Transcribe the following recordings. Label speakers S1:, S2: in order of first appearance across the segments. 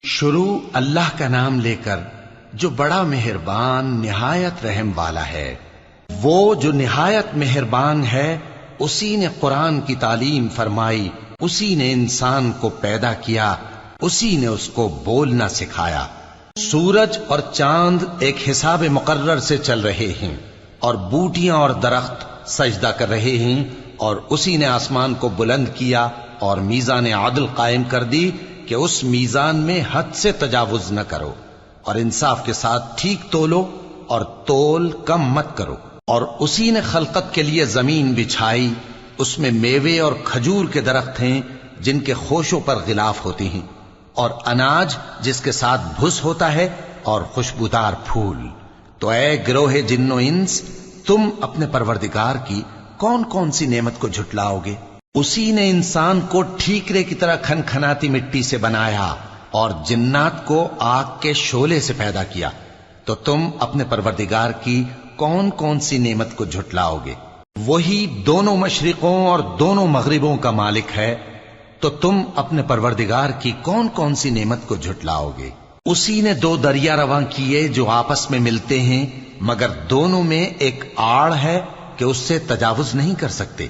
S1: شروع اللہ کا نام لے کر جو بڑا مہربان نہایت رحم والا ہے۔ وہ جو نہایت مہربان ہے اسی نے قرآن کی تعلیم فرمائی، اسی نے انسان کو پیدا کیا، اسی نے اس کو بولنا سکھایا۔ سورج اور چاند ایک حساب مقرر سے چل رہے ہیں اور بوٹیاں اور درخت سجدہ کر رہے ہیں، اور اسی نے آسمان کو بلند کیا اور میزان عدل قائم کر دی کہ اس میزان میں حد سے تجاوز نہ کرو، اور انصاف کے ساتھ ٹھیک تولو اور تول کم مت کرو۔ اور اسی نے خلقت کے لیے زمین بچھائی، اس میں میوے اور کھجور کے درخت ہیں جن کے خوشوں پر غلاف ہوتی ہیں، اور اناج جس کے ساتھ بھس ہوتا ہے، اور خوشبودار پھول۔ تو اے گروہ جن و انس، تم اپنے پروردگار کی کون کون سی نعمت کو جھٹلاؤ گے؟ اسی نے انسان کو ٹھیکرے کی طرح کھنکھناتی مٹی سے بنایا اور جنات کو آگ کے شعلے سے پیدا کیا، تو تم اپنے پروردگار کی کون کون سی نعمت کو جھٹلاؤ گے؟ وہی دونوں مشرقوں اور دونوں مغربوں کا مالک ہے، تو تم اپنے پروردگار کی کون کون سی نعمت کو جھٹلاؤ گے؟ اسی نے دو دریا رواں کیے جو آپس میں ملتے ہیں، مگر دونوں میں ایک آڑ ہے کہ اس سے تجاوز نہیں کر سکتے،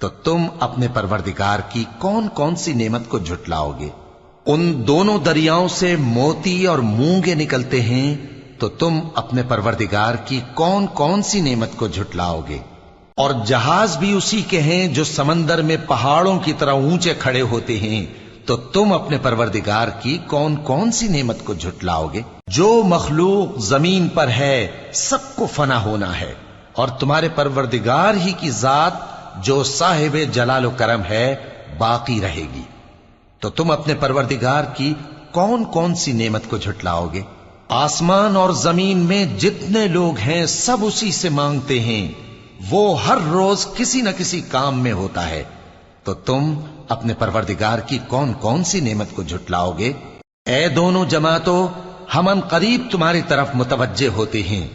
S1: تو تم اپنے پروردگار کی کون کون سی نعمت کو جھٹلاؤ گے؟ ان دونوں دریاؤں سے موتی اور مونگے نکلتے ہیں، تو تم اپنے پروردگار کی کون کون سی نعمت کو جھٹلاؤ گے؟ اور جہاز بھی اسی کے ہیں جو سمندر میں پہاڑوں کی طرح اونچے کھڑے ہوتے ہیں، تو تم اپنے پروردگار کی کون کون سی نعمت کو جھٹلاؤ گے؟ جو مخلوق زمین پر ہے سب کو فنا ہونا ہے، اور تمہارے پروردگار ہی کی ذات جو صاحب جلال و کرم ہے باقی رہے گی۔ تو تم اپنے پروردگار کی کون کون سی نعمت کو جھٹلاؤ گے؟ آسمان اور زمین میں جتنے لوگ ہیں سب اسی سے مانگتے ہیں، وہ ہر روز کسی نہ کسی کام میں ہوتا ہے، تو تم اپنے پروردگار کی کون کون سی نعمت کو جھٹلاؤ گے؟ اے دونوں جماعتوں، ہم ان قریب تمہاری طرف متوجہ ہوتے ہیں،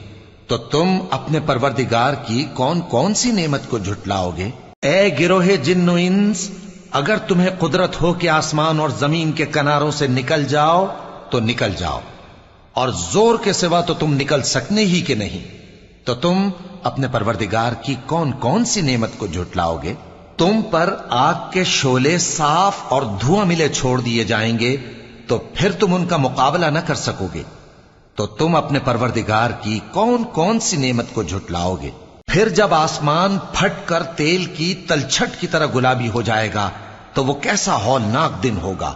S1: تو تم اپنے پروردگار کی کون کون سی نعمت کو جھٹلاؤ گے؟ اے گروہ جن و انس، اگر تمہیں قدرت ہو کہ آسمان اور زمین کے کناروں سے نکل جاؤ تو نکل جاؤ، اور زور کے سوا تو تم نکل سکنے ہی کہ نہیں، تو تم اپنے پروردگار کی کون کون سی نعمت کو جھٹلاؤ گے؟ تم پر آگ کے شعلے صاف اور دھواں ملے چھوڑ دیے جائیں گے، تو پھر تم ان کا مقابلہ نہ کر سکو گے، تو تم اپنے پروردگار کی کون کون سی نعمت کو جھٹلاؤ گے؟ پھر جب آسمان پھٹ کر تیل کی تلچھٹ کی طرح گلابی ہو جائے گا تو وہ کیسا ہولناک دن ہوگا،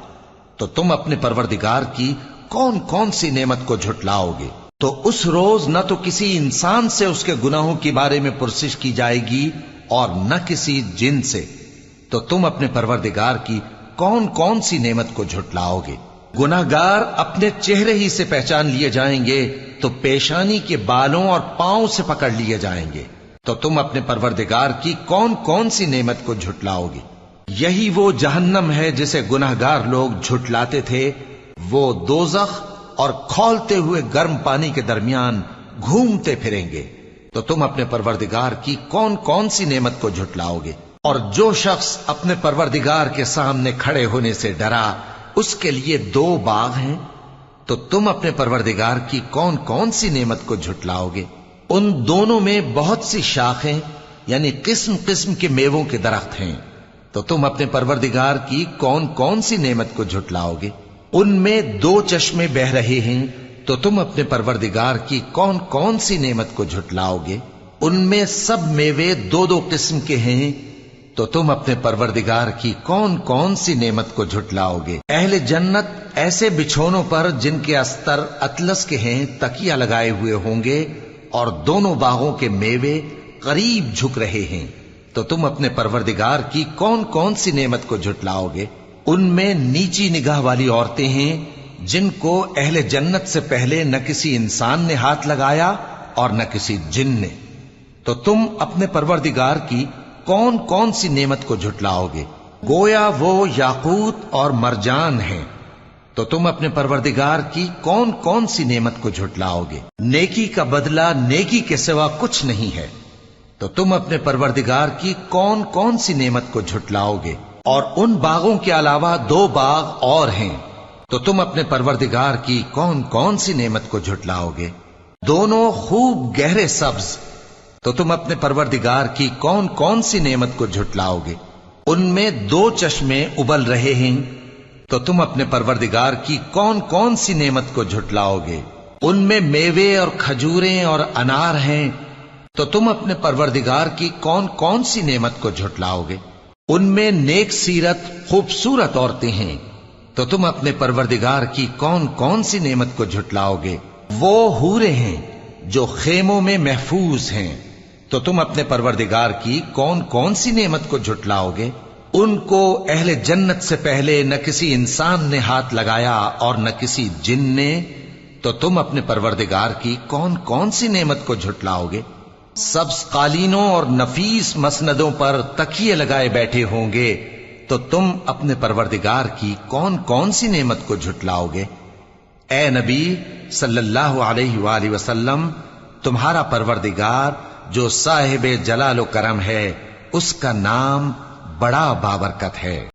S1: تو تم اپنے پروردگار کی کون کون سی نعمت کو جھٹلاؤ گے؟ تو اس روز نہ تو کسی انسان سے اس کے گناہوں کے بارے میں پرسش کی جائے گی اور نہ کسی جن سے، تو تم اپنے پروردگار کی کون کون سی نعمت کو جھٹلاؤ گے؟ گناہگار اپنے چہرے ہی سے پہچان لیے جائیں گے تو پیشانی کے بالوں اور پاؤں سے پکڑ لیے جائیں گے، تو تم اپنے پروردگار کی کون کون سی نعمت کو جھٹلاؤ گے؟ یہی وہ جہنم ہے جسے گناہگار لوگ جھٹلاتے تھے، وہ دوزخ اور کھولتے ہوئے گرم پانی کے درمیان گھومتے پھریں گے، تو تم اپنے پروردگار کی کون کون سی نعمت کو جھٹلاؤ گے؟ اور جو شخص اپنے پروردگار کے سامنے کھڑے ہونے سے ڈرا، اس کے لیے دو باغ ہیں، تو تم اپنے پروردگار کی کون کون سی نعمت کو جھٹلاؤ گے؟ ان دونوں میں بہت سی شاخیں یعنی قسم قسم کے میووں کے درخت ہیں، تو تم اپنے پروردگار کی کون کون سی نعمت کو جھٹلاؤ گے؟ ان میں دو چشمے بہ رہے ہیں، تو تم اپنے پروردگار کی کون کون سی نعمت کو جھٹلاؤ گے؟ ان میں سب میوے دو دو قسم کے ہیں، تو تم اپنے پروردگار کی کون کون سی نعمت کو جھٹلاؤ گے؟ اہل جنت ایسے بچھونوں پر جن کے استر اطلس کے ہیں تکیہ لگائے ہوئے ہوں گے، اور دونوں باغوں کے میوے قریب جھک رہے ہیں، تو تم اپنے پروردگار کی کون کون سی نعمت کو جھٹلاؤ گے؟ ان میں نیچی نگاہ والی عورتیں ہیں جن کو اہل جنت سے پہلے نہ کسی انسان نے ہاتھ لگایا اور نہ کسی جن نے، تو تم اپنے پروردگار کی کون کون سی نعمت کو جھٹلاؤ گے؟ گویا وہ یاقوت اور مرجان ہیں، تو تم اپنے پروردگار کی کون کون سی نعمت کو جھٹلاؤ گے؟ نیکی کا بدلہ نیکی کے سوا کچھ نہیں ہے، تو تم اپنے پروردگار کی کون کون سی نعمت کو جھٹلاؤ گے؟ اور ان باغوں کے علاوہ دو باغ اور ہیں تو تم اپنے پروردگار کی کون کون سی نعمت کو جھٹلاؤ گے؟ دونوں خوب گہرے سبز، تو تم اپنے پروردگار کی کون کون سی نعمت کو جھٹلاؤ گے؟ ان میں 2 چشمے ابل رہے ہیں، تو تم اپنے پروردگار کی کون کون سی نعمت کو جھٹلاؤ گے؟ ان میں میوے اور کھجوریں اور انار ہیں، تو تم اپنے پروردگار کی کون کون سی نعمت کو جھٹلاؤ گے؟ ان میں نیک سیرت خوبصورت عورتیں ہیں، تو تم اپنے پروردگار کی کون کون سی نعمت کو جھٹلاؤ گے؟ وہ حوریں ہیں جو خیموں میں محفوظ ہیں، تو تم اپنے پروردگار کی کون کون سی نعمت کو جھٹلاؤ گے؟ ان کو اہل جنت سے پہلے نہ کسی انسان نے ہاتھ لگایا اور نہ کسی جن نے، تو تم اپنے پروردگار کی کون کون سی نعمت کو جھٹلاؤ گے؟ سبز قالینوں اور نفیس مسندوں پر تکیے لگائے بیٹھے ہوں گے، تو تم اپنے پروردگار کی کون کون سی نعمت کو جھٹلاؤ گے؟ اے نبی صلی اللہ علیہ وآلہ وسلم، تمہارا پروردگار جو صاحب جلال و کرم ہے، اس کا نام بڑا بابرکت ہے۔